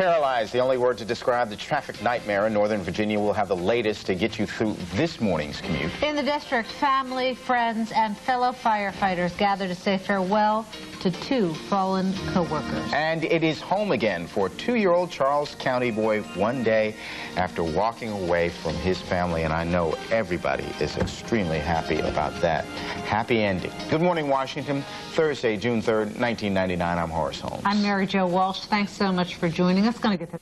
Paralyzed, the only word to describe the traffic nightmare in Northern Virginia. Will have the latest to get you through this morning's commute. In the district, family, friends, and fellow firefighters gather to say farewell to two fallen co-workers. And it is home again for 2-year-old Charles County boy one day after walking away from his family. And I know everybody is extremely happy about that. Happy ending. Good morning, Washington. Thursday, June 3rd, 1999. I'm Horace Holmes. I'm Mary Jo Walsh. Thanks so much for joining us. Going to get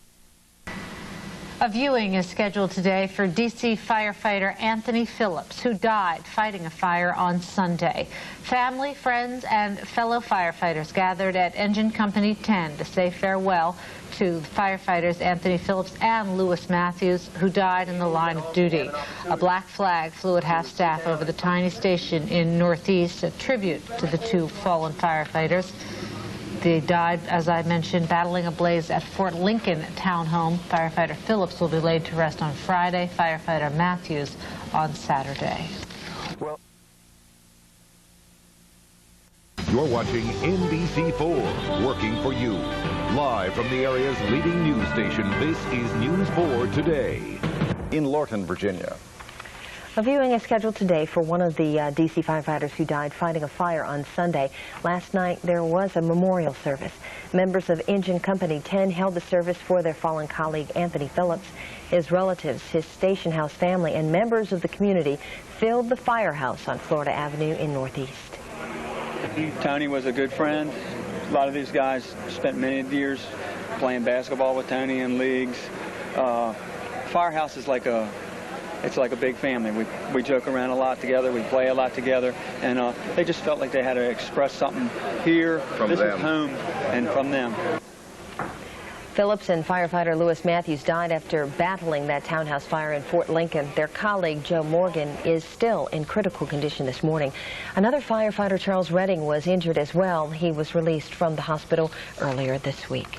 A viewing is scheduled today for D.C. firefighter Anthony Phillips, who died fighting a fire on Sunday. Family, friends, and fellow firefighters gathered at Engine Company 10 to say farewell to firefighters Anthony Phillips and Lewis Matthews, who died in the line of duty. A black flag flew at half-staff over the tiny station in Northeast, a tribute to the two fallen firefighters. They died, as I mentioned, battling a blaze at Fort Lincoln Townhome. Firefighter Phillips will be laid to rest on Friday, firefighter Matthews on Saturday. You're watching NBC4, working for you. Live from the area's leading news station, this is News 4 Today. In Lorton, Virginia. A viewing is scheduled today for one of the D.C. firefighters who died fighting a fire on Sunday. Last night, there was a memorial service. Members of Engine Company 10 held the service for their fallen colleague, Anthony Phillips. His relatives, his station house family, and members of the community filled the firehouse on Florida Avenue in Northeast. Tony was a good friend. A lot of these guys spent many years playing basketball with Tony in leagues. Firehouse is like a big family. We joke around a lot together, we play a lot together, and they just felt like they had to express something here. This is home, and from them. Phillips and firefighter Lewis Matthews died after battling that townhouse fire in Fort Lincoln. Their colleague, Joe Morgan, is still in critical condition this morning. Another firefighter, Charles Redding, was injured as well. He was released from the hospital earlier this week.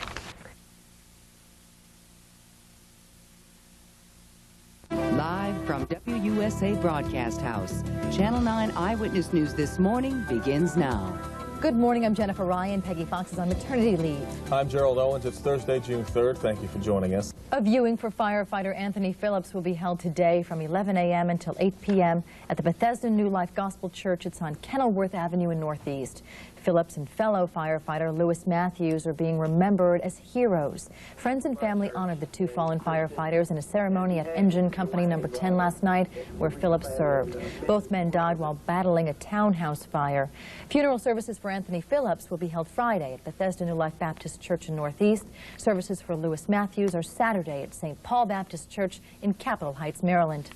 Live from WUSA Broadcast House, Channel 9 Eyewitness News this morning begins now. Good morning, I'm Jennifer Ryan. Peggy Fox is on maternity leave. I'm Gerald Owens. It's Thursday, June 3rd. Thank you for joining us. A viewing for firefighter Anthony Phillips will be held today from 11 a.m. until 8 p.m. at the Bethesda New Life Gospel Church. It's on Kenilworth Avenue in Northeast. Phillips and fellow firefighter Lewis Matthews are being remembered as heroes. Friends and family honored the two fallen firefighters in a ceremony at Engine Company number 10 last night, where Phillips served. Both men died while battling a townhouse fire. Funeral services for Anthony Phillips will be held Friday at Bethesda New Life Baptist Church in Northeast. Services for Lewis Matthews are Saturday at St. Paul Baptist Church in Capitol Heights, Maryland.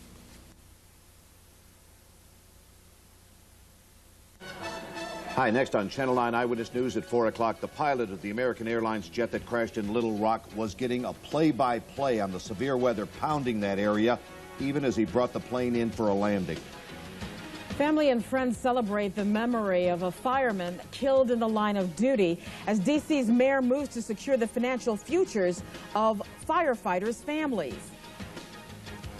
Hi, next on Channel 9 Eyewitness News at 4 o'clock, the pilot of the American Airlines jet that crashed in Little Rock was getting a play-by-play on the severe weather pounding that area, even as he brought the plane in for a landing. Family and friends celebrate the memory of a fireman killed in the line of duty as D.C.'s mayor moves to secure the financial futures of firefighters' families.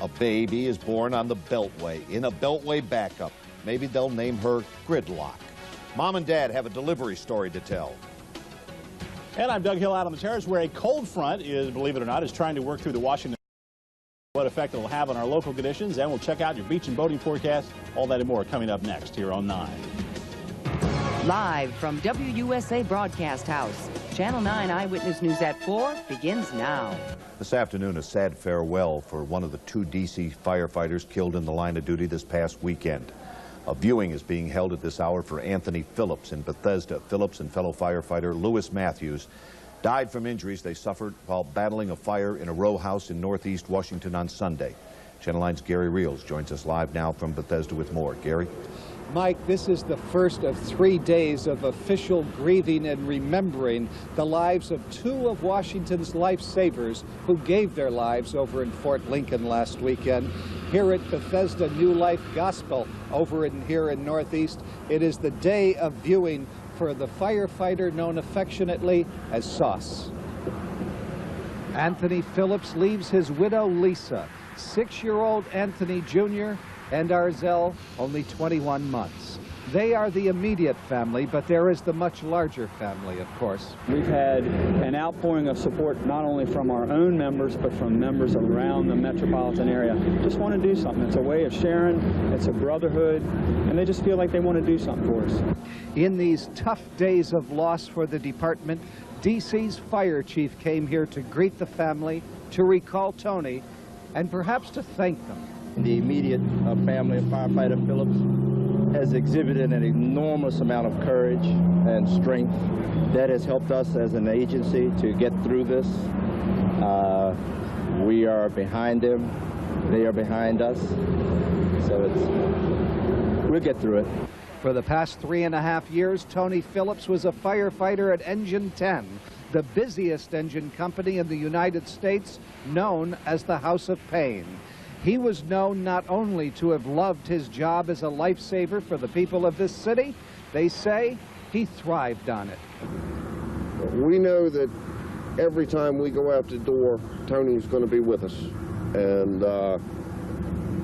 A baby is born on the Beltway in a Beltway backup. Maybe they'll name her Gridlock. Mom and Dad have a delivery story to tell. And I'm Doug Hill out on the terrace where a cold front is, believe it or not, is trying to work through the Washington. What effect it will have on our local conditions, and we'll check out your beach and boating forecast. All that and more coming up next here on 9. Live from WUSA Broadcast House, Channel 9 Eyewitness News at 4 begins now. This afternoon, a sad farewell for one of the two D.C. firefighters killed in the line of duty this past weekend. A viewing is being held at this hour for Anthony Phillips in Bethesda. Phillips and fellow firefighter Lewis Matthews died from injuries they suffered while battling a fire in a row house in Northeast Washington on Sunday. Channel 9's Gary Reels joins us live now from Bethesda with more. Gary? Mike, this is the first of 3 days of official grieving and remembering the lives of two of Washington's lifesavers who gave their lives over in Fort Lincoln last weekend. Here at Bethesda New Life Gospel over here in Northeast, it is the day of viewing for the firefighter known affectionately as Sauce. Anthony Phillips leaves his widow Lisa, 6-year-old Anthony Jr., and Arzell, only 21 months. They are the immediate family, but there is the much larger family, of course. We've had an outpouring of support not only from our own members, but from members around the metropolitan area. Just want to do something. It's a way of sharing, it's a brotherhood, and they just feel like they want to do something for us. In these tough days of loss for the department, D.C.'s fire chief came here to greet the family, to recall Tony, and perhaps to thank them. The immediate family of firefighter Phillips has exhibited an enormous amount of courage and strength that has helped us as an agency to get through this. We are behind them, they are behind us, so we'll get through it. For the past 3.5 years, Tony Phillips was a firefighter at Engine 10, the busiest engine company in the United States, known as the House of Pain. He was known not only to have loved his job as a lifesaver for the people of this city, they say he thrived on it. We know that every time we go out the door, Tony's going to be with us. And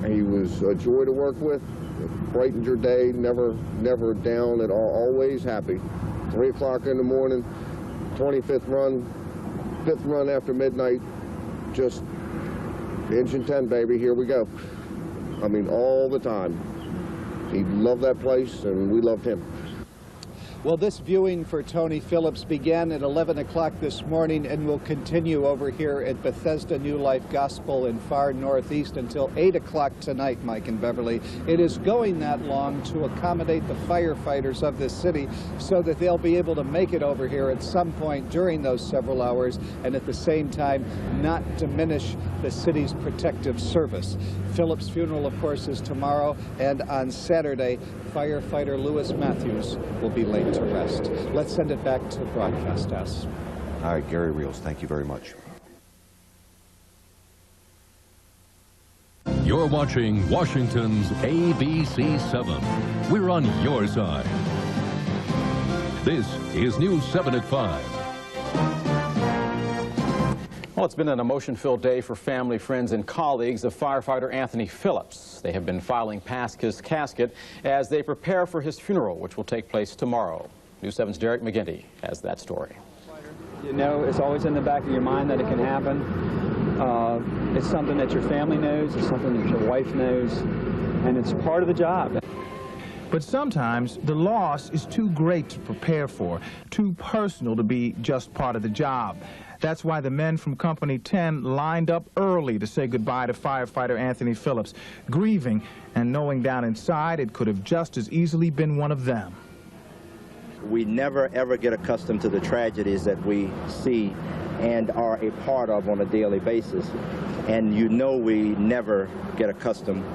he was a joy to work with, brightened your day, never down at all, always happy. 3 o'clock in the morning, 25th run, 5th run after midnight, just Engine 10, baby, here we go. I mean, all the time. He loved that place, and we loved him. Well, this viewing for Tony Phillips began at 11 o'clock this morning and will continue over here at Bethesda New Life Gospel in far northeast until 8 o'clock tonight, Mike and Beverly. It is going that long to accommodate the firefighters of this city so that they'll be able to make it over here at some point during those several hours and at the same time not diminish the city's protective service. Phillips' funeral, of course, is tomorrow, and on Saturday, firefighter Lewis Matthews will be laid to rest. Let's send it back to the broadcast house. All right, Gary Reels, thank you very much. You're watching Washington's ABC 7. We're on your side. This is News 7 at 5. Well, it's been an emotion-filled day for family, friends, and colleagues of firefighter Anthony Phillips. They have been filing past his casket as they prepare for his funeral, which will take place tomorrow. News 7's Derek McGinty has that story. You know, it's always in the back of your mind that it can happen. It's something that your family knows, it's something that your wife knows, and it's part of the job. But sometimes the loss is too great to prepare for, too personal to be just part of the job. That's why the men from Company 10 lined up early to say goodbye to firefighter Anthony Phillips, grieving and knowing down inside it could have just as easily been one of them. We never ever get accustomed to the tragedies that we see and are a part of on a daily basis. And you know we never get accustomed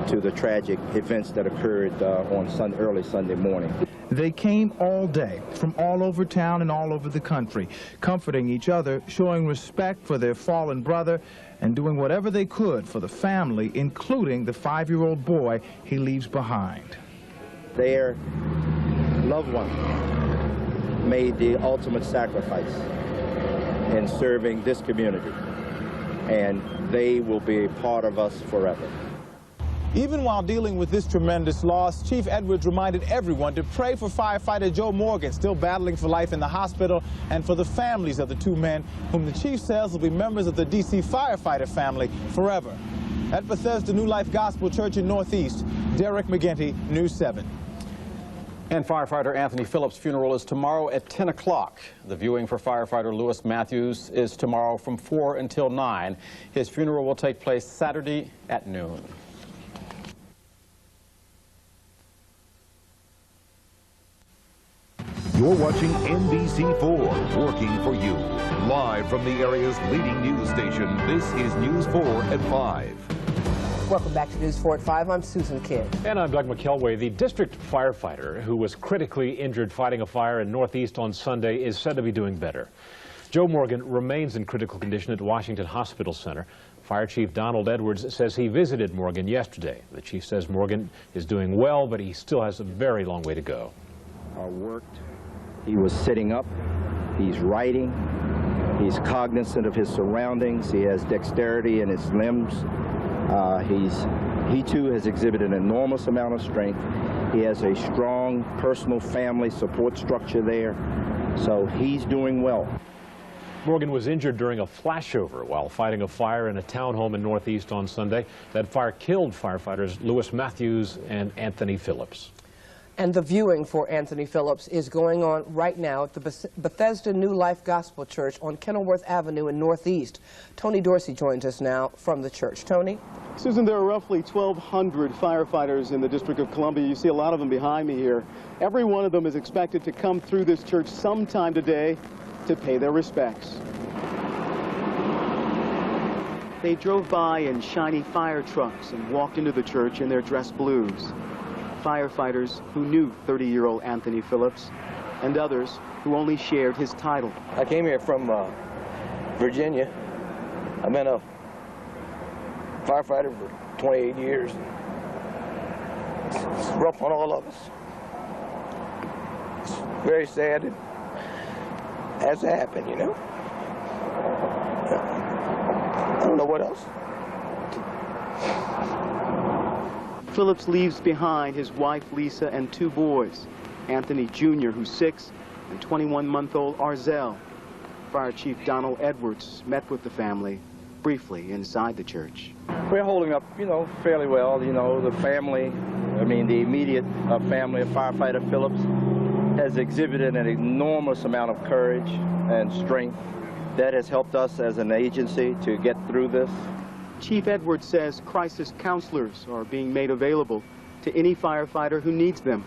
to the tragic events that occurred on early Sunday morning. They came all day, from all over town and all over the country, comforting each other, showing respect for their fallen brother, and doing whatever they could for the family, including the 5-year-old boy he leaves behind. Their loved one made the ultimate sacrifice in serving this community, and they will be a part of us forever. Even while dealing with this tremendous loss, Chief Edwards reminded everyone to pray for firefighter Joe Morgan, still battling for life in the hospital, and for the families of the 2 men whom the chief says will be members of the D.C. firefighter family forever. At Bethesda New Life Gospel Church in Northeast, Derek McGinty, News 7. And firefighter Anthony Phillips' funeral is tomorrow at 10 o'clock. The viewing for firefighter Lewis Matthews is tomorrow from 4 until 9. His funeral will take place Saturday at noon. You're watching NBC4, working for you. Live from the area's leading news station, this is News 4 at 5. Welcome back to News 4 at 5. I'm Susan Kidd. And I'm Doug McKelway. The district firefighter who was critically injured fighting a fire in Northeast on Sunday is said to be doing better. Joe Morgan remains in critical condition at Washington Hospital Center. Fire Chief Donald Edwards says he visited Morgan yesterday. The chief says Morgan is doing well, but he still has a very long way to go. Worked. He was sitting up, he's writing, he's cognizant of his surroundings, he has dexterity in his limbs, he's He too has exhibited an enormous amount of strength. He has a strong personal family support structure there, so he's doing well. Morgan was injured during a flashover while fighting a fire in a townhome in Northeast on Sunday. That fire killed firefighters Lewis Matthews and Anthony Phillips. And the viewing for Anthony Phillips is going on right now at the Bethesda New Life Gospel Church on Kenilworth Avenue in Northeast. Tony Dorsey joins us now from the church. Tony? Susan, there are roughly 1,200 firefighters in the District of Columbia. You see a lot of them behind me here. Every one of them is expected to come through this church sometime today to pay their respects. They drove by in shiny fire trucks and walked into the church in their dress blues. Firefighters who knew 30-year-old Anthony Phillips and others who only shared his title. I came here from Virginia. I've been a firefighter for 28 years. It's rough on all of us. It's very sad. It has to happen, you know. I don't know what else. Phillips leaves behind his wife, Lisa, and 2 boys, Anthony Jr., who's 6, and 21-month-old Arzell. Fire Chief Donald Edwards met with the family briefly inside the church. We're holding up, you know, fairly well. You know, the family, the immediate family of firefighter Phillips has exhibited an enormous amount of courage and strength. That has helped us as an agency to get through this. Chief Edwards says crisis counselors are being made available to any firefighter who needs them.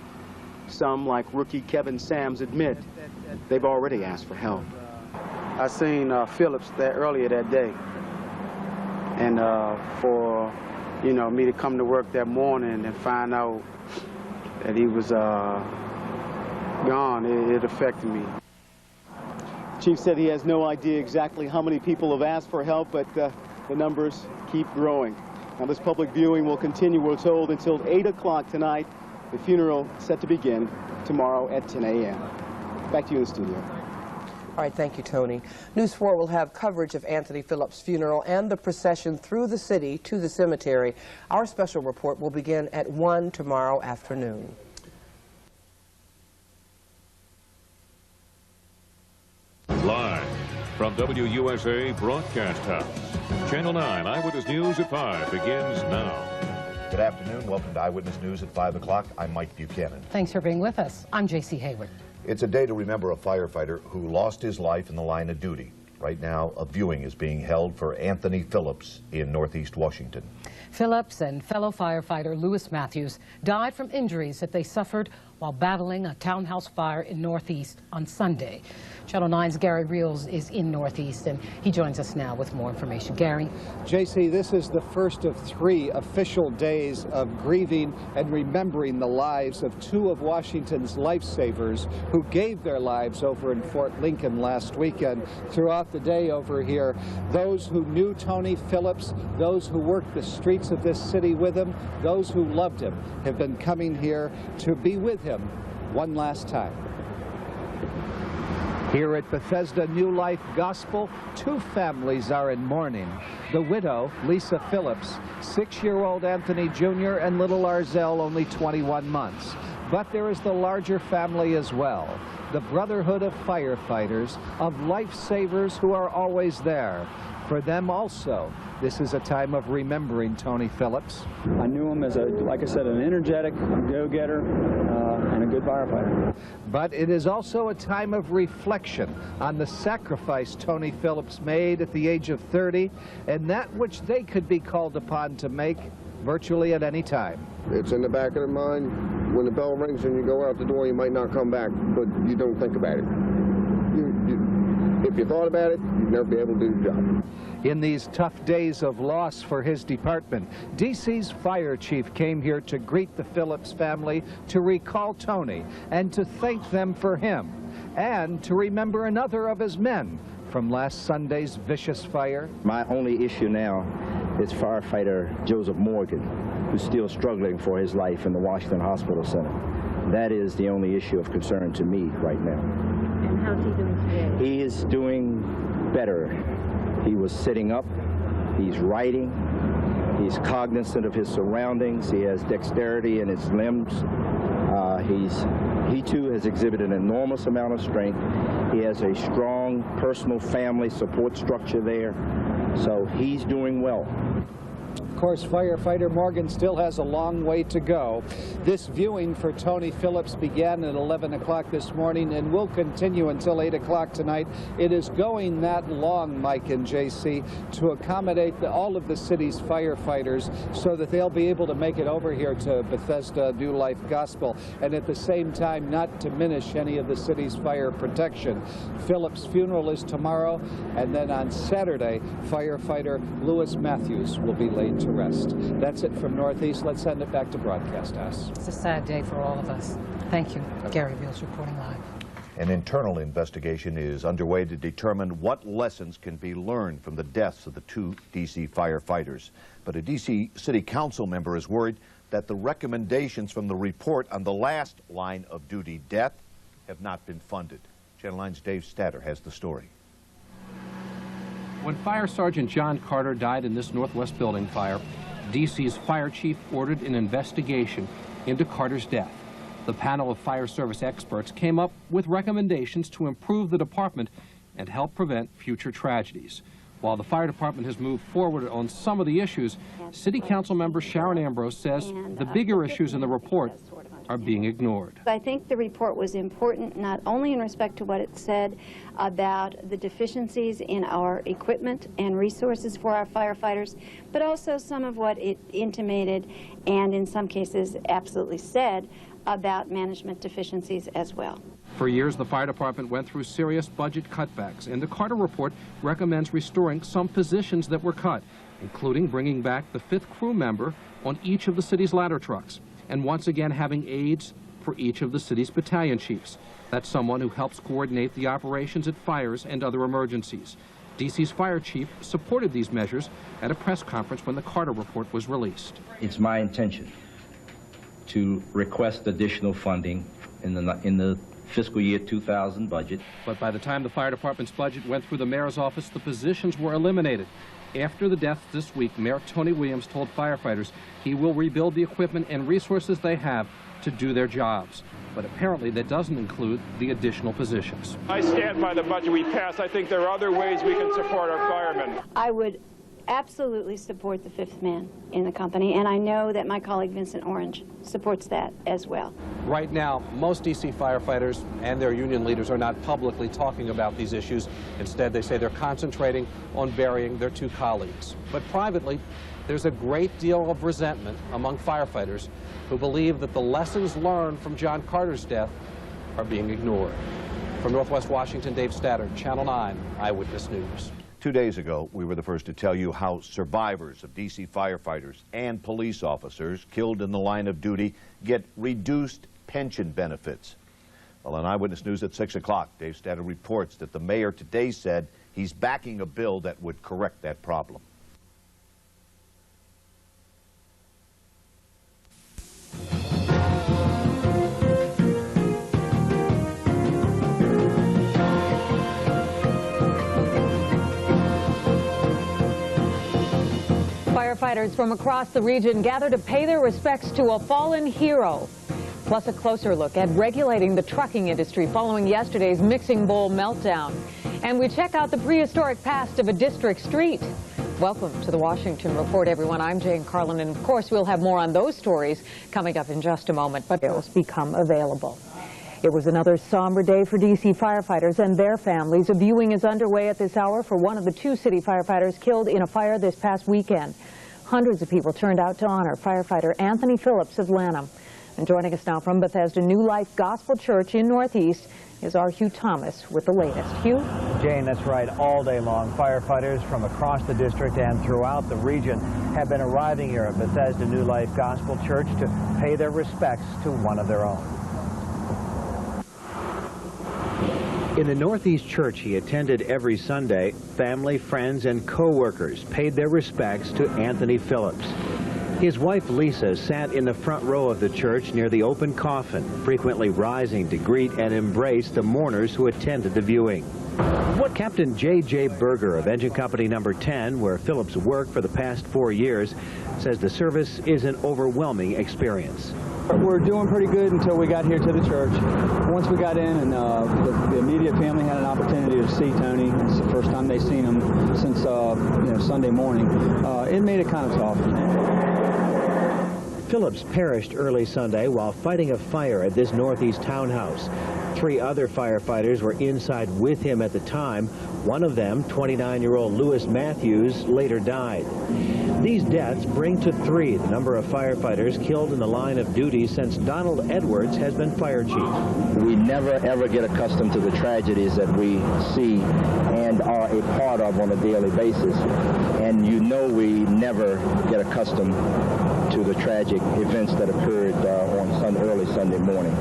Some, like rookie Kevin Sams, admit they've already asked for help. I seen Phillips earlier that day, and for me to come to work that morning and find out that he was gone, it affected me. Chief said he has no idea exactly how many people have asked for help, but the numbers keep growing. Now, this public viewing will continue, we're told, until 8 o'clock tonight. The funeral set to begin tomorrow at 10 a.m. Back to you in the studio. All right, thank you, Tony. News 4 will have coverage of Anthony Phillips' funeral and the procession through the city to the cemetery. Our special report will begin at 1 tomorrow afternoon. Live from WUSA Broadcast House, Channel 9 Eyewitness News at 5 begins now. Good afternoon. Welcome to Eyewitness News at 5 o'clock. I'm Mike Buchanan. Thanks for being with us. I'm J.C. Hayward. It's a day to remember a firefighter who lost his life in the line of duty. Right now, a viewing is being held for Anthony Phillips in Northeast Washington. Phillips and fellow firefighter Lewis Matthews died from injuries that they suffered while battling a townhouse fire in Northeast on Sunday. Channel 9's Gary Reels is in Northeast, and he joins us now with more information. Gary? JC, this is the first of 3 official days of grieving and remembering the lives of 2 of Washington's lifesavers who gave their lives over in Fort Lincoln last weekend. Throughout the day over here, those who knew Tony Phillips, those who worked the streets of this city with him, those who loved him, have been coming here to be with him one last time. Here at Bethesda New Life Gospel, 2 families are in mourning. The widow, Lisa Phillips, 6-year-old Anthony Jr., and little Arzell, only 21 months. But there is the larger family as well, the brotherhood of firefighters, of lifesavers who are always there. For them also, this is a time of remembering Tony Phillips. I knew him as, like I said, an energetic go-getter and a good firefighter. But it is also a time of reflection on the sacrifice Tony Phillips made at the age of 30 and that which they could be called upon to make virtually at any time. It's in the back of their mind. When the bell rings and you go out the door, you might not come back, but you don't think about it. If you thought about it, you'd never be able to do the job. In these tough days of loss for his department, D.C.'s fire chief came here to greet the Phillips family, to recall Tony, and to thank them for him, and to remember another of his men from last Sunday's vicious fire. My only issue now is firefighter Joseph Morgan, who's still struggling for his life in the Washington Hospital Center. That is the only issue of concern to me right now. And how's he doing today? He is doing better. He was sitting up, he's writing, He's cognizant of his surroundings. He has dexterity in his limbs. He too has exhibited an enormous amount of strength. He has a strong personal family support structure there. So he's doing well. Of course, firefighter Morgan still has a long way to go. This viewing for Tony Phillips began at 11 o'clock this morning and will continue until 8 o'clock tonight. It is going that long, Mike and JC, to accommodate all of the city's firefighters so that they'll be able to make it over here to Bethesda New Life Gospel, and at the same time not diminish any of the city's fire protection. Phillips' funeral is tomorrow, and then on Saturday, firefighter Lewis Matthews will be laid to rest. That's it from Northeast. Let's send it back to Broadcast House. It's a sad day for all of us. Thank you. Gary Reels reporting live. An internal investigation is underway to determine what lessons can be learned from the deaths of the 2 D.C. firefighters. But a D.C. City Council member is worried that the recommendations from the report on the last line of duty death have not been funded. Channel 9's Dave Statter has the story. When Fire Sergeant John Carter died in this Northwest building fire, D.C.'s fire chief ordered an investigation into Carter's death. The panel of fire service experts came up with recommendations to improve the department and help prevent future tragedies. While the fire department has moved forward on some of the issues, City Council member Sharon Ambrose says the bigger issues in the report are being ignored. I think the report was important not only in respect to what it said about the deficiencies in our equipment and resources for our firefighters, but also some of what it intimated and in some cases absolutely said about management deficiencies as well. For years, the fire department went through serious budget cutbacks, and the Carter report recommends restoring some positions that were cut, including bringing back the 5th crew member on each of the city's ladder trucks, and once again having aides for each of the city's battalion chiefs. That's someone who helps coordinate the operations at fires and other emergencies. D.C.'s fire chief supported these measures at a press conference when the Carter report was released. It's my intention to request additional funding in the fiscal year 2000 budget. But by the time the fire department's budget went through the mayor's office, the positions were eliminated. After the death this week, Mayor Tony Williams told firefighters he will rebuild the equipment and resources they have to do their jobs. But apparently that doesn't include the additional positions. I stand by the budget we passed. I think there are other ways we can support our firemen. I would absolutely support the 5th man in the company, and I know that my colleague Vincent Orange supports that as well. Right now, most D.C. firefighters and their union leaders are not publicly talking about these issues. Instead, they say they're concentrating on burying their 2 colleagues. But privately, there's a great deal of resentment among firefighters who believe that the lessons learned from John Carter's death are being ignored. From Northwest Washington, Dave Statter, Channel 9 Eyewitness News. 2 days ago, we were the first to tell you how survivors of D.C. firefighters and police officers killed in the line of duty get reduced pension benefits. Well, on Eyewitness News at 6 o'clock, Dave Statter reports that the mayor today said he's backing a bill that would correct that problem. Firefighters from across the region gather to pay their respects to a fallen hero. Plus a closer look at regulating the trucking industry following yesterday's mixing bowl meltdown. And we check out the prehistoric past of a district street. Welcome to the Washington Report, everyone. I'm Jane Carlin, and of course we'll have more on those stories coming up in just a moment, but bills become available. It was another somber day for D.C. firefighters and their families. A viewing is underway at this hour for one of the 2 city firefighters killed in a fire this past weekend. Hundreds of people turned out to honor firefighter Anthony Phillips of Lanham. And joining us now from Bethesda New Life Gospel Church in Northeast is our Hugh Thomas with the latest. Hugh? Jane, that's right. All day long, firefighters from across the district and throughout the region have been arriving here at Bethesda New Life Gospel Church to pay their respects to one of their own. In the Northeast church he attended every Sunday, family, friends, and co-workers paid their respects to Anthony Phillips. His wife Lisa sat in the front row of the church near the open coffin, frequently rising to greet and embrace the mourners who attended the viewing. Captain J.J. Berger of Engine Company number 10, where Phillips worked for the past 4 years, says the service is an overwhelming experience. We're doing pretty good until we got here to the church. Once we got in and the immediate family had an opportunity to see Tony, it's the first time they've seen him since Sunday morning, it made it kind of tough. Phillips perished early Sunday while fighting a fire at this Northeast townhouse. 3 other firefighters were inside with him at the time. One of them, 29-year-old Lewis Matthews, later died. These deaths bring to 3 the number of firefighters killed in the line of duty since Donald Edwards has been fire chief. We never ever get accustomed to the tragedies that we see and are a part of on a daily basis. And you know we never get accustomed to the tragic events that occurred on early Sunday morning.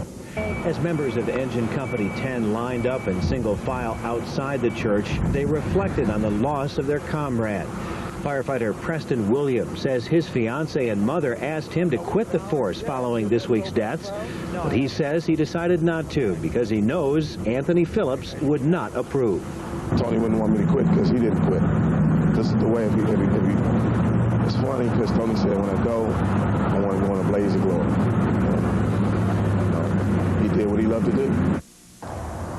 As members of Engine Company 10 lined up in single file outside the church, they reflected on the loss of their comrade. Firefighter Preston Williams says his fiancée and mother asked him to quit the force following this week's deaths, but he says he decided not to because he knows Anthony Phillips would not approve. Tony wouldn't want me to quit because he didn't quit. This is the way if he it's funny because Tony said when I go, I want to go in a blaze of glory. He did what he loved to do.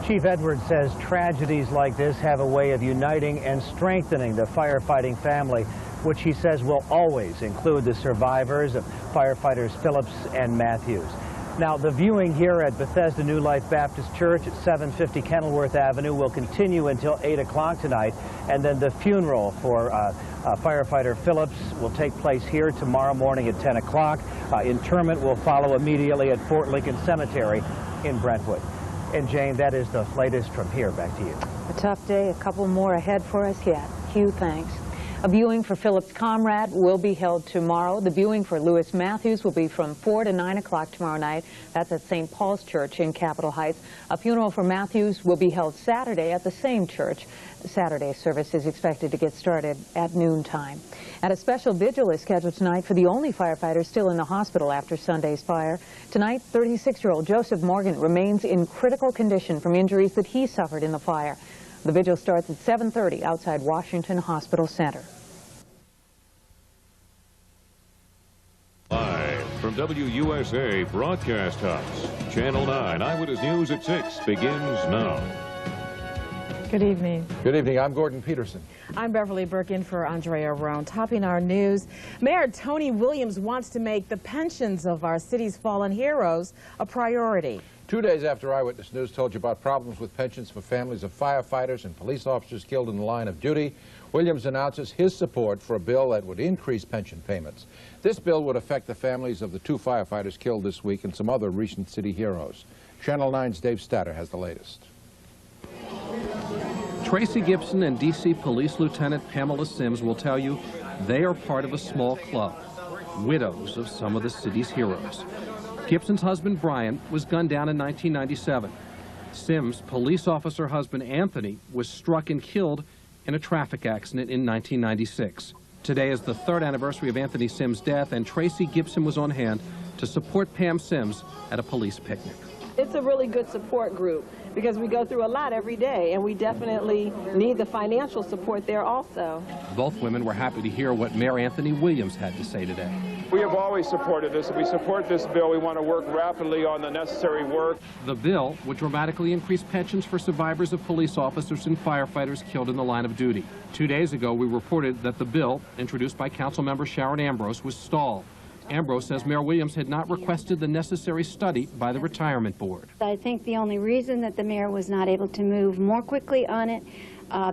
Chief Edwards says tragedies like this have a way of uniting and strengthening the firefighting family, which he says will always include the survivors of firefighters Phillips and Matthews. Now, the viewing here at Bethesda New Life Baptist Church at 750 Kenilworth Avenue will continue until 8 o'clock tonight, and then the funeral for firefighter Phillips will take place here tomorrow morning at 10 o'clock. Interment will follow immediately at Fort Lincoln Cemetery in Brentwood. And Jane, that is the latest from here. Back to you. A tough day, a couple more ahead for us yet. Hugh, thanks. A viewing for Phillips' comrade will be held tomorrow. The viewing for Lewis Matthews will be from 4 to 9 o'clock tomorrow night. That's at St. Paul's Church in Capitol Heights. A funeral for Matthews will be held Saturday at the same church. The Saturday service is expected to get started at noontime. And a special vigil is scheduled tonight for the only firefighter still in the hospital after Sunday's fire. Tonight, 36-year-old Joseph Morgan remains in critical condition from injuries that he suffered in the fire. The vigil starts at 7:30 outside Washington Hospital Center. Live from WUSA Broadcast House, Channel 9 Eyewitness News at 6 begins now. Good evening. Good evening. I'm Gordon Peterson. I'm Beverly Burke in for Andrea Roan. Topping our news, Mayor Tony Williams wants to make the pensions of our city's fallen heroes a priority. 2 days after Eyewitness News told you about problems with pensions for families of firefighters and police officers killed in the line of duty, Williams announces his support for a bill that would increase pension payments. This bill would affect the families of the 2 firefighters killed this week and some other recent city heroes. Channel 9's Dave Statter has the latest. Tracy Gibson and D.C. Police Lieutenant Pamela Sims will tell you they are part of a small club, widows of some of the city's heroes. Gibson's husband, Brian, was gunned down in 1997. Sims' police officer husband, Anthony, was struck and killed in a traffic accident in 1996. Today is the 3rd anniversary of Anthony Sims' death, and Tracy Gibson was on hand to support Pam Sims at a police picnic. It's a really good support group because we go through a lot every day, and we definitely need the financial support there also. Both women were happy to hear what Mayor Anthony Williams had to say today. We have always supported this. If we support this bill, we want to work rapidly on the necessary work. The bill would dramatically increase pensions for survivors of police officers and firefighters killed in the line of duty. 2 days ago, we reported that the bill, introduced by Councilmember Sharon Ambrose, was stalled. Ambrose says Mayor Williams had not requested the necessary study by the Retirement Board. I think the only reason that the mayor was not able to move more quickly on it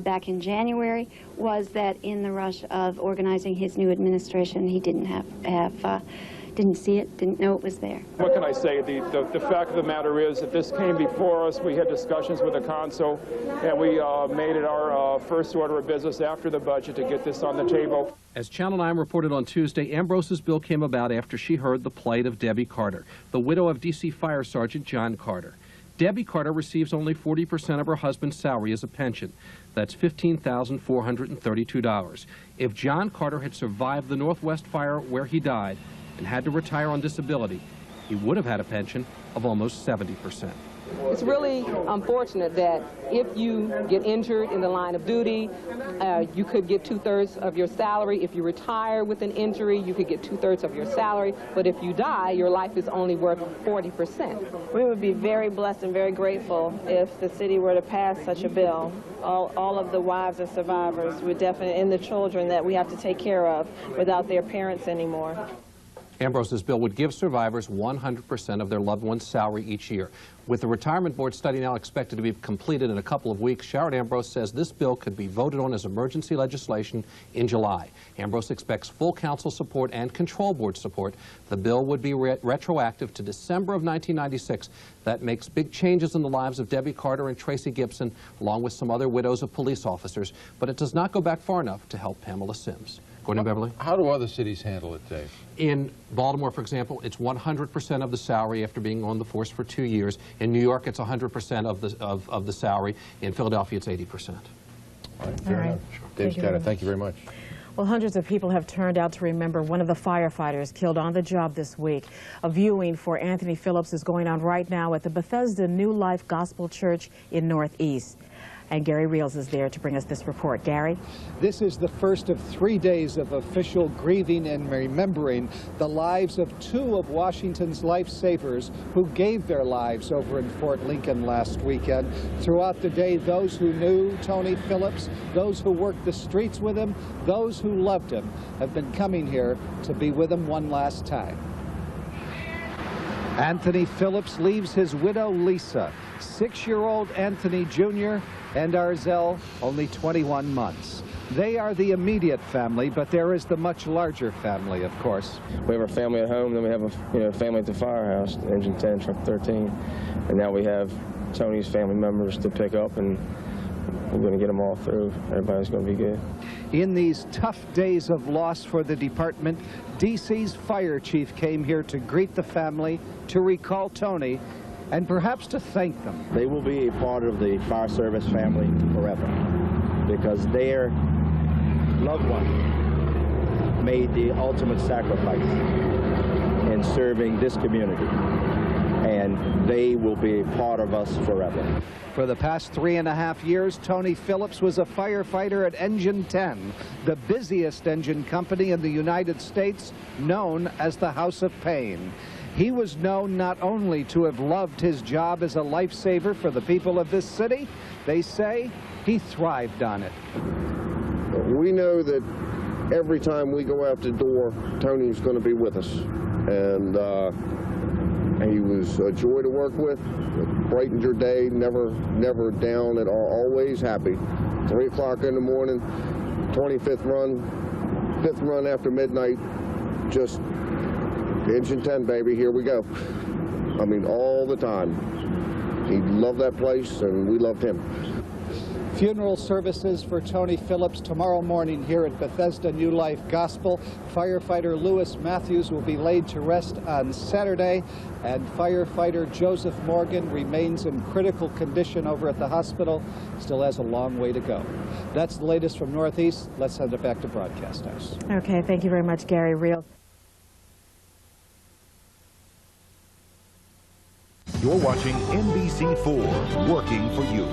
back in January was that in the rush of organizing his new administration, he didn't didn't see it, didn't know it was there. What can I say? The fact of the matter is that this came before us. We had discussions with the council, and we made it our first order of business after the budget to get this on the table. As Channel 9 reported on Tuesday, Ambrose's bill came about after she heard the plight of Debbie Carter, the widow of D.C. Fire Sergeant John Carter. Debbie Carter receives only 40% of her husband's salary as a pension. That's $15,432. If John Carter had survived the Northwest fire where he died and had to retire on disability, he would have had a pension of almost 70%. It's really unfortunate that if you get injured in the line of duty, you could get 2/3 of your salary. If you retire with an injury, you could get 2/3 of your salary. But if you die, your life is only worth 40%. We would be very blessed and very grateful if the city were to pass such a bill. All of the wives and survivors would definitely, and the children that we have to take care of without their parents anymore. Ambrose's bill would give survivors 100% of their loved one's salary each year. With the Retirement Board study now expected to be completed in a couple of weeks, Sherrod Ambrose says this bill could be voted on as emergency legislation in July. Ambrose expects full council support and control board support. The bill would be retroactive to December of 1996. That makes big changes in the lives of Debbie Carter and Tracy Gibson, along with some other widows of police officers, but it does not go back far enough to help Pamela Sims. Gordon Beverly? How do other cities handle it, Dave? In Baltimore, for example, it's 100% of the salary after being on the force for 2 years. In New York, it's 100% of the salary. In Philadelphia, it's 80%. All right, fair enough. Dave Scott, thank you very much. Well, hundreds of people have turned out to remember one of the firefighters killed on the job this week. A viewing for Anthony Phillips is going on right now at the Bethesda New Life Gospel Church in Northeast. And Gary Reels is there to bring us this report. Gary? This is the first of 3 days of official grieving and remembering the lives of 2 of Washington's lifesavers who gave their lives over in Fort Lincoln last weekend. Throughout the day, those who knew Tony Phillips, those who worked the streets with him, those who loved him, have been coming here to be with him one last time. Anthony Phillips leaves his widow, Lisa, 6-year-old Anthony Jr., and Arzell, only 21 months. They are the immediate family, but there is the much larger family, of course. We have a family at home, then we have a family at the firehouse, Engine 10, Truck 13, and now we have Tony's family members to pick up, and we're going to get them all through. Everybody's going to be good. In these tough days of loss for the department, D.C.'s fire chief came here to greet the family, to recall Tony, and perhaps to thank them. They will be a part of the fire service family forever because their loved one made the ultimate sacrifice in serving this community, and they will be a part of us forever. For the past 3.5 years, Tony Phillips was a firefighter at Engine 10, the busiest engine company in the United States, known as the House of Pain. He was known not only to have loved his job as a lifesaver for the people of this city, they say he thrived on it. We know that every time we go out the door, Tony's going to be with us. And he was a joy to work with. It brightened your day, never down at all, always happy. 3 o'clock in the morning, 25th run, 5th run after midnight, just Engine 10, baby, here we go. I mean, all the time. He loved that place, and we loved him. Funeral services for Tony Phillips tomorrow morning here at Bethesda New Life Gospel. Firefighter Lewis Matthews will be laid to rest on Saturday, and firefighter Joseph Morgan remains in critical condition over at the hospital. Still has a long way to go. That's the latest from Northeast. Let's send it back to Broadcast House. Okay, thank you very much, Gary Reels. You're watching NBC4, working for you.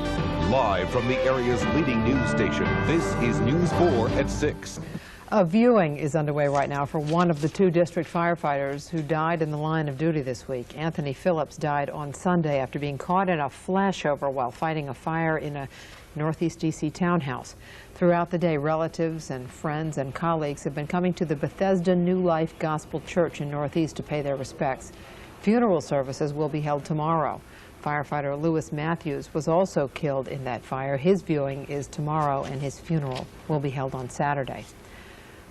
Live from the area's leading news station, this is News 4 at 6. A viewing is underway right now for one of the 2 district firefighters who died in the line of duty this week. Anthony Phillips died on Sunday after being caught in a flashover while fighting a fire in a Northeast D.C. townhouse. Throughout the day, relatives and friends and colleagues have been coming to the Bethesda New Life Gospel Church in Northeast to pay their respects. Funeral services will be held tomorrow. Firefighter Lewis Matthews was also killed in that fire. His viewing is tomorrow, and his funeral will be held on Saturday.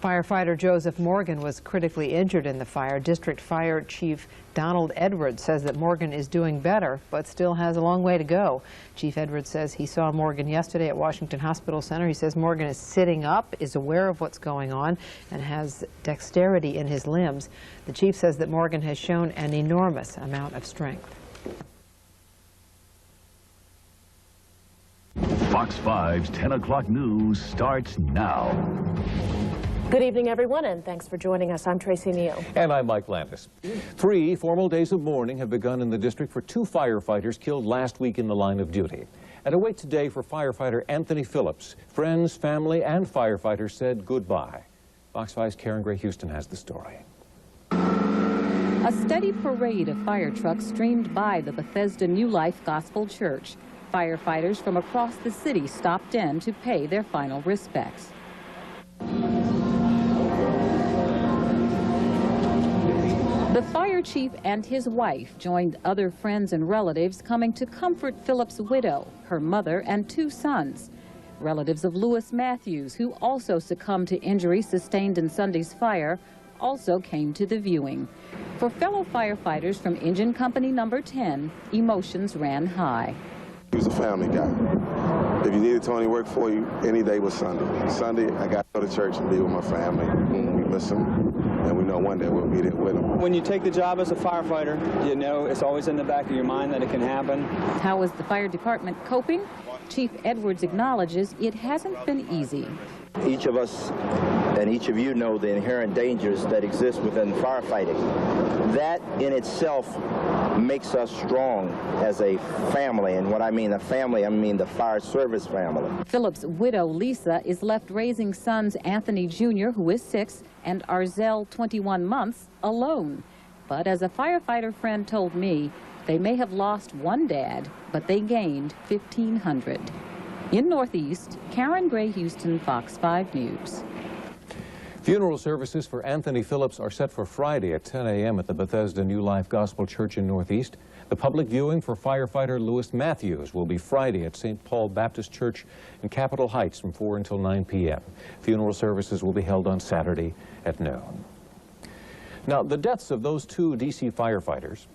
Firefighter Joseph Morgan was critically injured in the fire. District Fire Chief Donald Edwards says that Morgan is doing better, but still has a long way to go. Chief Edwards says he saw Morgan yesterday at Washington Hospital Center. He says Morgan is sitting up, is aware of what's going on, and has dexterity in his limbs. The chief says that Morgan has shown an enormous amount of strength. Fox 5's 10 o'clock news starts now. Good evening, everyone, and thanks for joining us. I'm Tracy Neal. And I'm Mike Landis. 3 formal days of mourning have begun in the district for 2 firefighters killed last week in the line of duty. And a wait today for firefighter Anthony Phillips. Friends, family, and firefighters said goodbye. Fox 5's Karen Gray Houston has the story. A steady parade of fire trucks streamed by the Bethesda New Life Gospel Church. Firefighters from across the city stopped in to pay their final respects. The fire chief and his wife joined other friends and relatives coming to comfort Phillips' widow, her mother, and 2 sons. Relatives of Lewis Matthews, who also succumbed to injuries sustained in Sunday's fire, also came to the viewing. For fellow firefighters from Engine Company Number 10, emotions ran high. He was a family guy. If you needed Tony to work for you, any day was Sunday. Sunday, I got to go to church and be with my family. We miss him, and we know one day we'll be there with him. When you take the job as a firefighter, you know it's always in the back of your mind that it can happen. How is the fire department coping? Chief Edwards acknowledges it hasn't been easy. Each of us and each of you know the inherent dangers that exist within firefighting. That in itself makes us strong as a family. And what I mean a family, I mean the fire service family. Phillips' widow, Lisa, is left raising sons Anthony Jr., who is 6, and Arzel, 21 months, alone. But as a firefighter friend told me, they may have lost one dad, but they gained 1,500. In Northeast, Karen Gray Houston, Fox 5 News. Funeral services for Anthony Phillips are set for Friday at 10 a.m. at the Bethesda New Life Gospel Church in Northeast. The public viewing for firefighter Lewis Matthews will be Friday at St. Paul Baptist Church in Capitol Heights from 4 until 9 p.m. Funeral services will be held on Saturday at noon. Now, the deaths of those 2 D.C. firefighters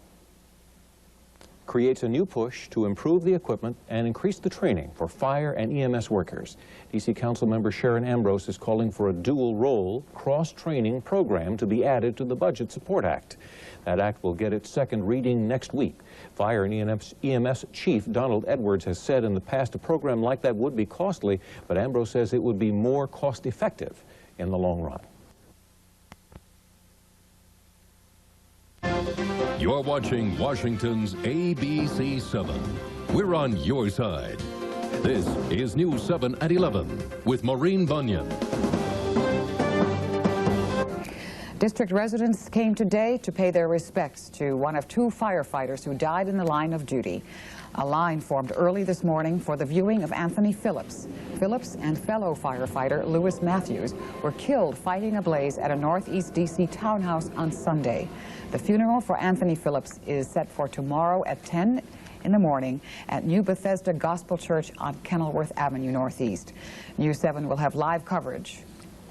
creates a new push to improve the equipment and increase the training for fire and EMS workers. D.C. Council member Sharon Ambrose is calling for a dual-role, cross-training program to be added to the Budget Support Act. That act will get its second reading next week. Fire and EMS Chief Donald Edwards has said in the past a program like that would be costly, but Ambrose says it would be more cost-effective in the long run. You're watching Washington's ABC 7. We're on your side. This is News 7 at 11 with Maureen Bunyan. District residents came today to pay their respects to one of 2 firefighters who died in the line of duty. A line formed early this morning for the viewing of Anthony Phillips. Phillips and fellow firefighter Lewis Matthews were killed fighting a blaze at a Northeast D.C. townhouse on Sunday. The funeral for Anthony Phillips is set for tomorrow at 10 in the morning at New Bethesda Gospel Church on Kenilworth Avenue Northeast. News 7 will have live coverage.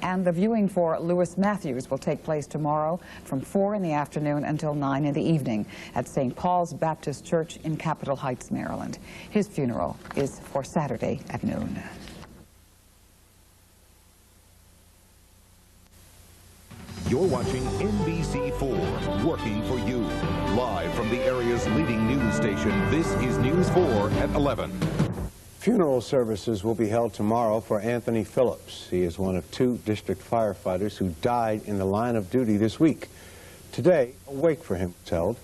And the viewing for Lewis Matthews will take place tomorrow from 4 in the afternoon until 9 in the evening at St. Paul's Baptist Church in Capitol Heights, Maryland. His funeral is for Saturday at noon. You're watching NBC4, working for you. Live from the area's leading news station, this is News 4 at 11. Funeral services will be held tomorrow for Anthony Phillips. He is one of 2 district firefighters who died in the line of duty this week. Today, a wake for him was held.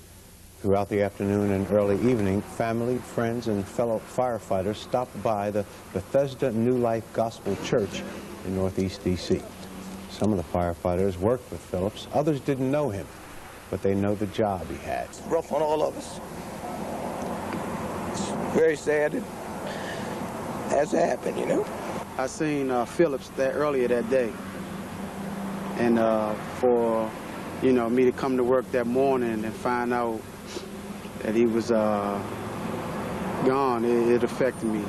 Throughout the afternoon and early evening, family, friends, and fellow firefighters stopped by the Bethesda New Life Gospel Church in Northeast D.C. Some of the firefighters worked with Phillips. Others didn't know him, but they know the job he had. It's rough on all of us. It's very sad it has to happen, you know. I seen Phillips earlier that day, and for me to come to work that morning and find out that he was gone, it affected me.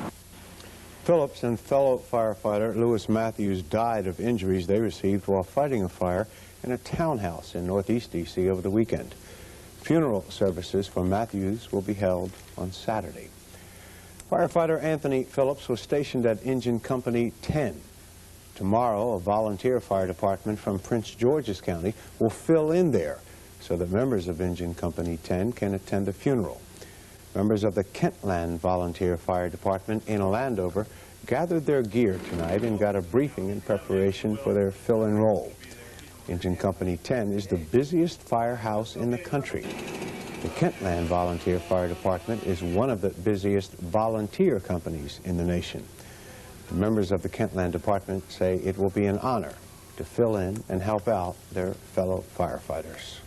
Phillips and fellow firefighter Lewis Matthews died of injuries they received while fighting a fire in a townhouse in Northeast D.C. over the weekend. Funeral services for Matthews will be held on Saturday. Firefighter Anthony Phillips was stationed at Engine Company 10. Tomorrow, a volunteer fire department from Prince George's County will fill in there so that members of Engine Company 10 can attend the funeral. Members of the Kentland Volunteer Fire Department in Landover gathered their gear tonight and got a briefing in preparation for their fill-in role. Engine Company 10 is the busiest firehouse in the country. The Kentland Volunteer Fire Department is one of the busiest volunteer companies in the nation. The members of the Kentland Department say it will be an honor to fill in and help out their fellow firefighters.